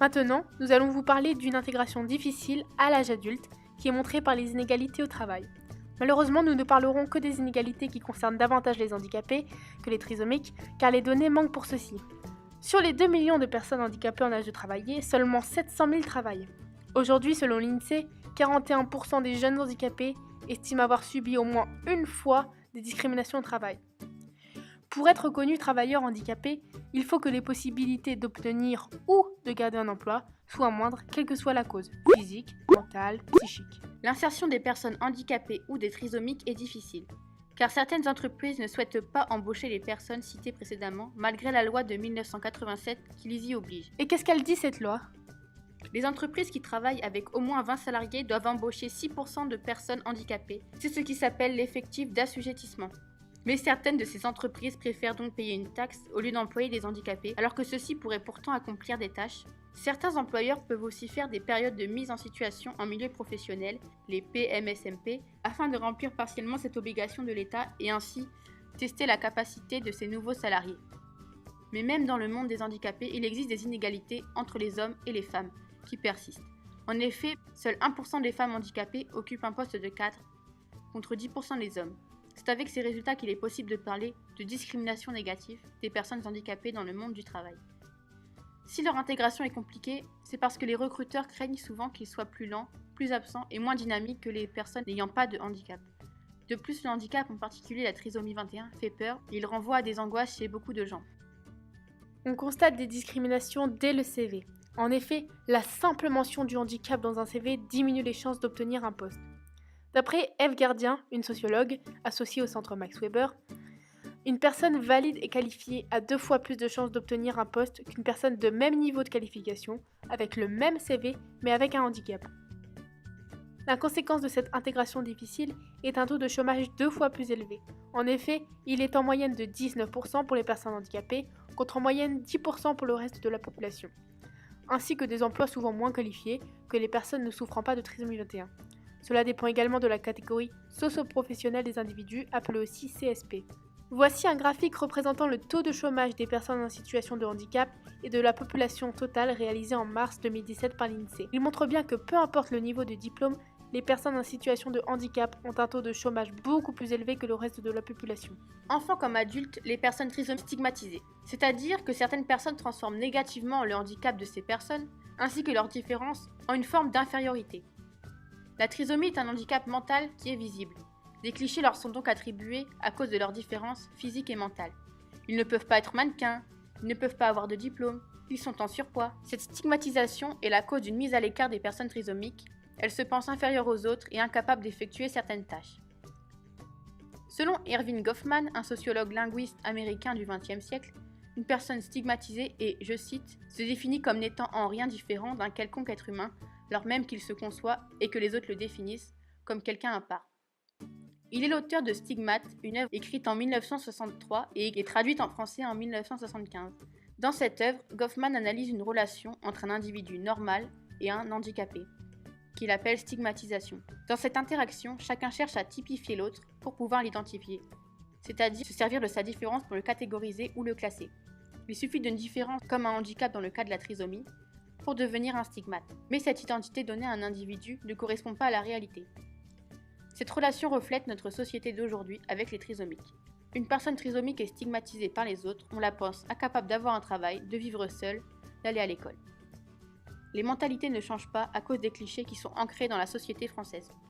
Maintenant, nous allons vous parler d'une intégration difficile à l'âge adulte qui est montrée par les inégalités au travail. Malheureusement, nous ne parlerons que des inégalités qui concernent davantage les handicapés que les trisomiques, car les données manquent pour ceux-ci. Sur les 2 millions de personnes handicapées en âge de travailler, seulement 700 000 travaillent. Aujourd'hui, selon l'INSEE, 41% des jeunes handicapés estiment avoir subi au moins une fois des discriminations au travail. Pour être reconnu travailleur handicapé, il faut que les possibilités d'obtenir ou de garder un emploi soient moindres, quelle que soit la cause, physique, mentale, psychique. L'insertion des personnes handicapées ou des trisomiques est difficile, car certaines entreprises ne souhaitent pas embaucher les personnes citées précédemment, malgré la loi de 1987 qui les y oblige. Et qu'est-ce qu'elle dit cette loi ? Les entreprises qui travaillent avec au moins 20 salariés doivent embaucher 6% de personnes handicapées. C'est ce qui s'appelle l'effectif d'assujettissement. Mais certaines de ces entreprises préfèrent donc payer une taxe au lieu d'employer des handicapés, alors que ceux-ci pourraient pourtant accomplir des tâches. Certains employeurs peuvent aussi faire des périodes de mise en situation en milieu professionnel, les PMSMP, afin de remplir partiellement cette obligation de l'État et ainsi tester la capacité de ces nouveaux salariés. Mais même dans le monde des handicapés, il existe des inégalités entre les hommes et les femmes qui persistent. En effet, seul 1% des femmes handicapées occupent un poste de cadre, contre 10% des hommes. C'est avec ces résultats qu'il est possible de parler de discrimination négative des personnes handicapées dans le monde du travail. Si leur intégration est compliquée, c'est parce que les recruteurs craignent souvent qu'ils soient plus lents, plus absents et moins dynamiques que les personnes n'ayant pas de handicap. De plus, le handicap, en particulier la trisomie 21, fait peur et il renvoie à des angoisses chez beaucoup de gens. On constate des discriminations dès le CV. En effet, la simple mention du handicap dans un CV diminue les chances d'obtenir un poste. D'après Eve Gardien, une sociologue associée au centre Max Weber, une personne valide et qualifiée a 2 fois plus de chances d'obtenir un poste qu'une personne de même niveau de qualification, avec le même CV, mais avec un handicap. La conséquence de cette intégration difficile est un taux de chômage 2 fois plus élevé. En effet, il est en moyenne de 19% pour les personnes handicapées, contre en moyenne 10% pour le reste de la population, ainsi que des emplois souvent moins qualifiés que les personnes ne souffrant pas de trisomie 21. Cela dépend également de la catégorie socio-professionnelle des individus, appelée aussi CSP. Voici un graphique représentant le taux de chômage des personnes en situation de handicap et de la population totale réalisé en mars 2017 par l'INSEE. Il montre bien que peu importe le niveau de diplôme, les personnes en situation de handicap ont un taux de chômage beaucoup plus élevé que le reste de la population. Enfants comme adultes, les personnes trisomiques sont stigmatisées, c'est-à-dire que certaines personnes transforment négativement le handicap de ces personnes, ainsi que leurs différences, en une forme d'infériorité. La trisomie est un handicap mental qui est visible. Des clichés leur sont donc attribués à cause de leurs différences physiques et mentales. Ils ne peuvent pas être mannequins, ils ne peuvent pas avoir de diplôme, ils sont en surpoids. Cette stigmatisation est la cause d'une mise à l'écart des personnes trisomiques. Elles se pensent inférieures aux autres et incapables d'effectuer certaines tâches. Selon Erving Goffman, un sociologue linguiste américain du XXe siècle, une personne stigmatisée est, je cite, se définit comme n'étant en rien différent d'un quelconque être humain, alors même qu'il se conçoit et que les autres le définissent comme quelqu'un à part. Il est l'auteur de Stigmate, une œuvre écrite en 1963 et traduite en français en 1975. Dans cette œuvre, Goffman analyse une relation entre un individu normal et un handicapé, qu'il appelle stigmatisation. Dans cette interaction, chacun cherche à typifier l'autre pour pouvoir l'identifier, c'est-à-dire se servir de sa différence pour le catégoriser ou le classer. Il suffit d'une différence comme un handicap dans le cas de la trisomie pour devenir un stigmate. Mais cette identité donnée à un individu ne correspond pas à la réalité. Cette relation reflète notre société d'aujourd'hui avec les trisomiques. Une personne trisomique est stigmatisée par les autres, on la pense incapable d'avoir un travail, de vivre seule, d'aller à l'école. Les mentalités ne changent pas à cause des clichés qui sont ancrés dans la société française.